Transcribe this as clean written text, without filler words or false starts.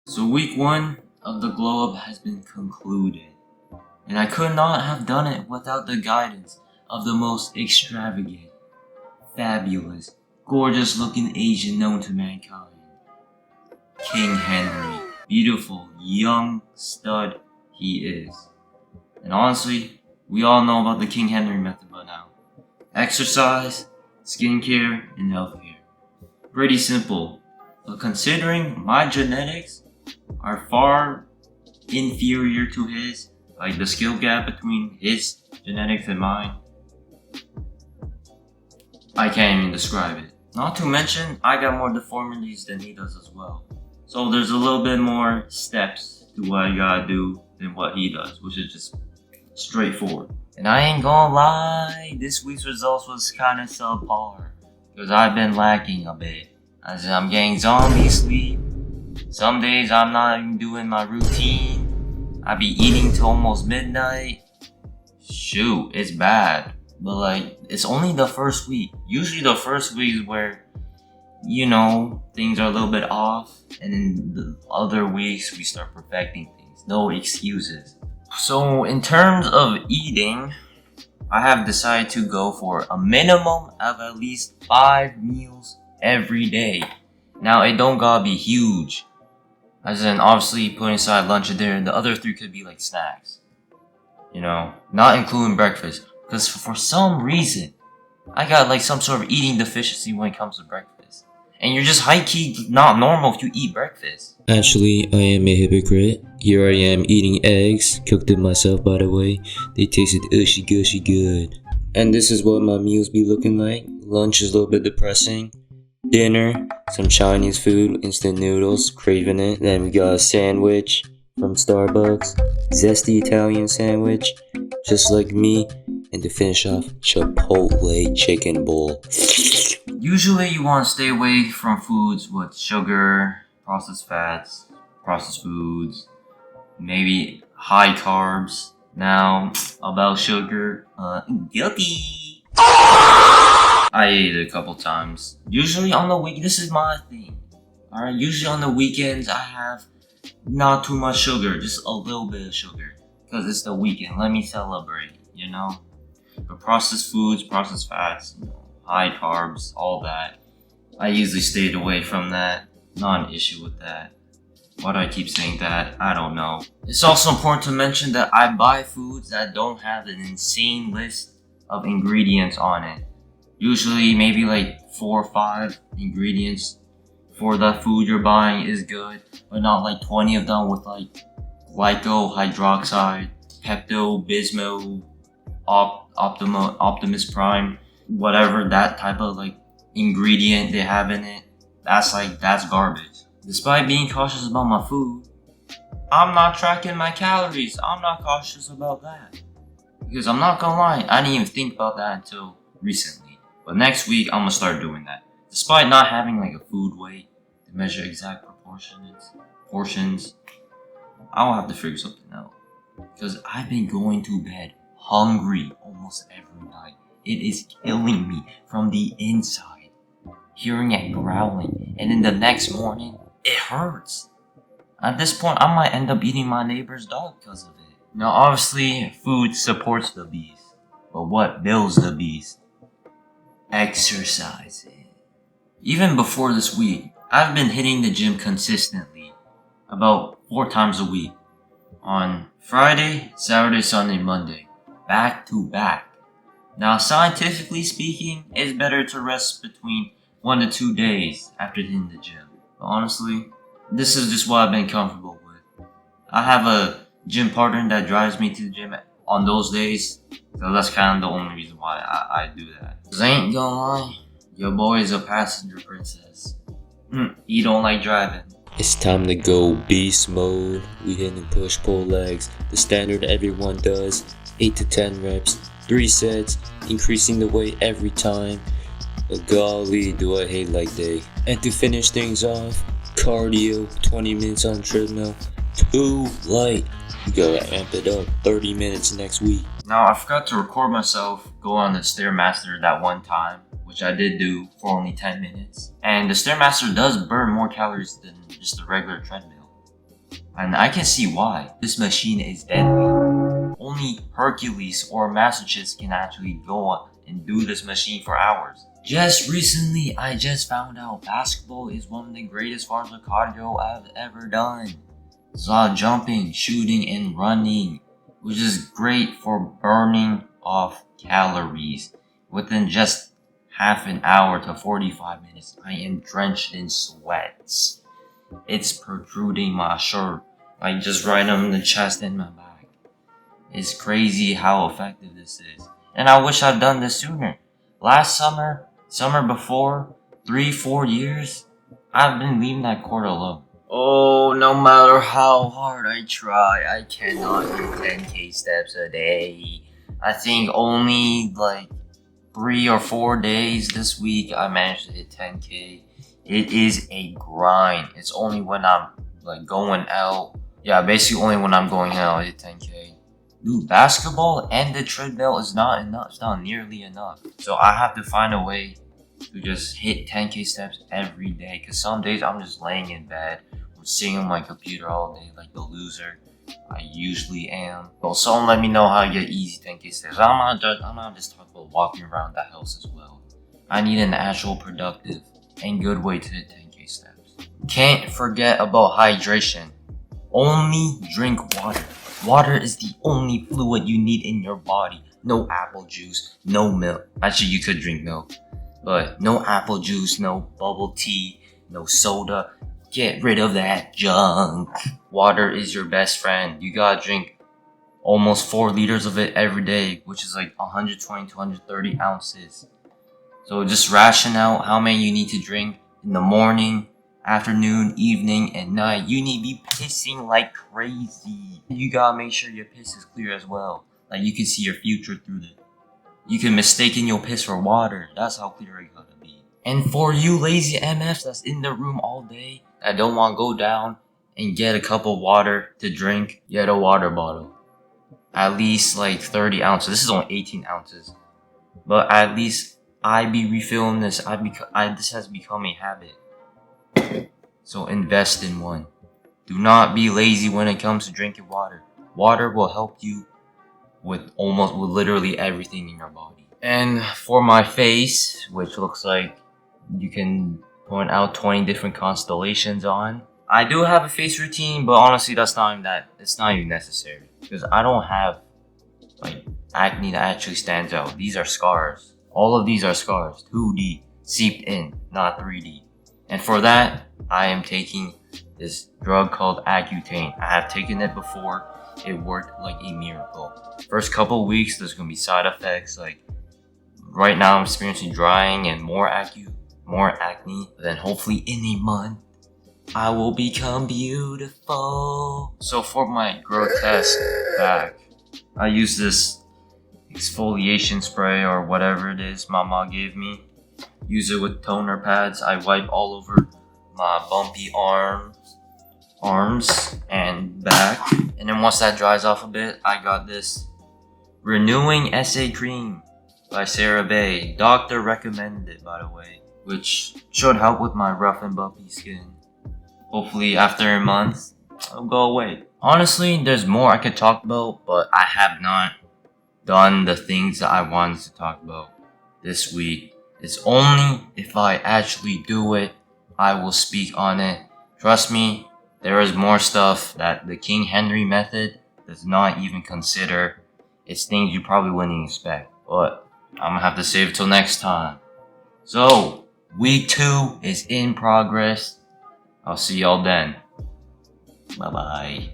So week 1 of the glow up has been concluded, and I could not have done it without the guidance of the most extravagant, fabulous, gorgeous looking Asian known to mankind, King Henry. Beautiful, young stud he is. And honestly, we all know about the King Henry method by now. Exercise, skincare, and healthcare. Pretty simple, but considering my genetics are far inferior to his, like the skill gap between his genetics and mine, I can't even describe it. Not to mention, I got more deformities than he does as well. So there's a little bit more steps to what I gotta do than what he does, which is just straightforward. And I ain't gonna lie, this week's results was kinda subpar, because I've been lacking a bit. As I'm getting zombie sleep. Some days I'm not even doing my routine. I be eating till almost midnight. Shoot, it's bad. But like, it's only the first week. Usually the first week is where, things are a little bit off. And in the other weeks, we start perfecting things. No excuses. So in terms of eating, I have decided to go for a minimum of at least 5 meals every day. Now, it don't gotta be huge. As in, obviously, putting aside lunch and dinner, and the other 3 could be like snacks. Not including breakfast. Because for some reason, I got like some sort of eating deficiency when it comes to breakfast. And you're just high-key not normal if you eat breakfast. Actually, I am a hypocrite. Here I am eating eggs, cooked them myself by the way. They tasted ushy gushy good. And this is what my meals be looking like. Lunch is a little bit depressing. Dinner, some Chinese food, instant noodles, craving it. Then we got a sandwich from Starbucks, zesty Italian sandwich, just like me. And to finish off, Chipotle chicken bowl. Usually you want to stay away from foods with sugar, processed fats, processed foods, maybe high carbs. Now, about sugar, guilty. I ate it a couple times. Usually on the week, this is my thing. Alright, usually on the weekends I have not too much sugar, just a little bit of sugar. Because it's the weekend, let me celebrate, But processed foods, processed fats, high carbs, all that. I usually stayed away from that. Not an issue with that. Why do I keep saying that? I don't know. It's also important to mention that I buy foods that don't have an insane list of ingredients on it. Usually maybe like 4 or 5 ingredients for the food you're buying is good, but not like 20 of them with like glycohydroxide, Pepto-Bismol, Optimus Prime, whatever that type of like ingredient they have in it. That's garbage. Despite being cautious about my food, I'm not tracking my calories. I'm not cautious about that. Because I'm not gonna lie, I didn't even think about that until recently. But next week, I'm gonna start doing that. Despite not having like a food weight to measure exact portions, I'll have to figure something out. Because I've been going to bed hungry almost every night. It is killing me from the inside. Hearing it growling, and then the next morning, it hurts. At this point, I might end up eating my neighbor's dog because of it. Now, obviously, food supports the beast. But what builds the beast? Exercising. Even before this week, I've been hitting the gym consistently, about 4 times a week. On Friday, Saturday, Sunday, Monday. Back to back. Now, scientifically speaking, it's better to rest between 1 to 2 days after hitting the gym. But honestly, this is just what I've been comfortable with. I have a gym partner that drives me to the gym on those days, so that's kind of the only reason why I do that. Cause I ain't gonna lie, your boy is a passenger princess. He don't like driving. It's time to go beast mode. We hitting push-pull legs, the standard everyone does. 8 to 10 reps, 3 sets, increasing the weight every time. But golly, do I hate leg day. And to finish things off, cardio, 20 minutes on treadmill. Too light. We gotta amp it up, 30 minutes next week. Now, I forgot to record myself go on the Stairmaster that one time, which I did do for only 10 minutes. And the Stairmaster does burn more calories than just a regular treadmill. And I can see why. This machine is deadly. Only Hercules or masochists can actually go on and do this machine for hours. Just recently, I just found out basketball is one of the greatest forms of cardio I've ever done. It's a lot of jumping, shooting, and running, which is great for burning off calories. Within just half an hour to 45 minutes, I am drenched in sweats. It's protruding my shirt, like just right on the chest and my back. It's crazy how effective this is. And I wish I'd done this sooner. Last summer before, 3-4 years, I've been leaving that court alone. Oh, no matter how hard I try, I cannot do 10k steps a day. I think only like 3 or 4 days this week I managed to hit 10k. It is a grind. It's only when I'm like going out. Yeah, basically only when I'm going out I hit 10k. Dude, basketball and the treadmill is not enough. It's not nearly enough. So I have to find a way to just hit 10k steps every day. Cause some days I'm just laying in bed or sitting on my computer all day like the loser I usually am. Well, someone let me know how to get easy 10k steps. I'm not just talking about walking around the house as well. I need an actual productive and good way to hit 10k steps. Can't forget about hydration. Only drink water. Water is the only fluid you need in your body. No apple juice, no milk. Actually, you could drink milk, but no apple juice, no bubble tea, no soda. Get rid of that junk. Water is your best friend. You gotta drink almost 4 liters of it every day, which is like 120 to 130 ounces. So just ration out how many you need to drink in the morning, afternoon, evening, and night. You need to be pissing like crazy. You gotta make sure your piss is clear as well. Like you can see your future through it. You can mistaken your piss for water. That's how clear it gotta be. And for you lazy MFs that's in the room all day, that don't want to go down and get a cup of water to drink, get a water bottle. At least like 30 ounces. This is only 18 ounces. But at least I be refilling this. This has become a habit. So invest in one. Do not be lazy when it comes to drinking water. Water will help you with literally everything in your body. And for my face, which looks like you can point out 20 different constellations on, I do have a face routine, but honestly it's not even necessary. Because I don't have like acne that actually stands out. These are scars. All of these are scars. 2D, seeped in, not 3D. And for that, I am taking this drug called Accutane. I have taken it before. It worked like a miracle. First couple weeks, there's gonna be side effects. Like right now, I'm experiencing drying and more acne. But then hopefully in a month, I will become beautiful. So for my grotesque back, I use this exfoliation spray or whatever it is Mama gave me. Use it with toner pads. I wipe all over my bumpy arms and back. And then once that dries off a bit, I got this Renewing SA Cream by Sarah Bay. Doctor recommended it, by the way, which should help with my rough and bumpy skin. Hopefully after a month, it'll go away. Honestly, there's more I could talk about, but I have not done the things that I wanted to talk about this week. It's only if I actually do it, I will speak on it. Trust me, there is more stuff that the King Henry method does not even consider. It's things you probably wouldn't expect, but I'm gonna have to save it till next time. So, week 2 is in progress. I'll see y'all then. Bye bye.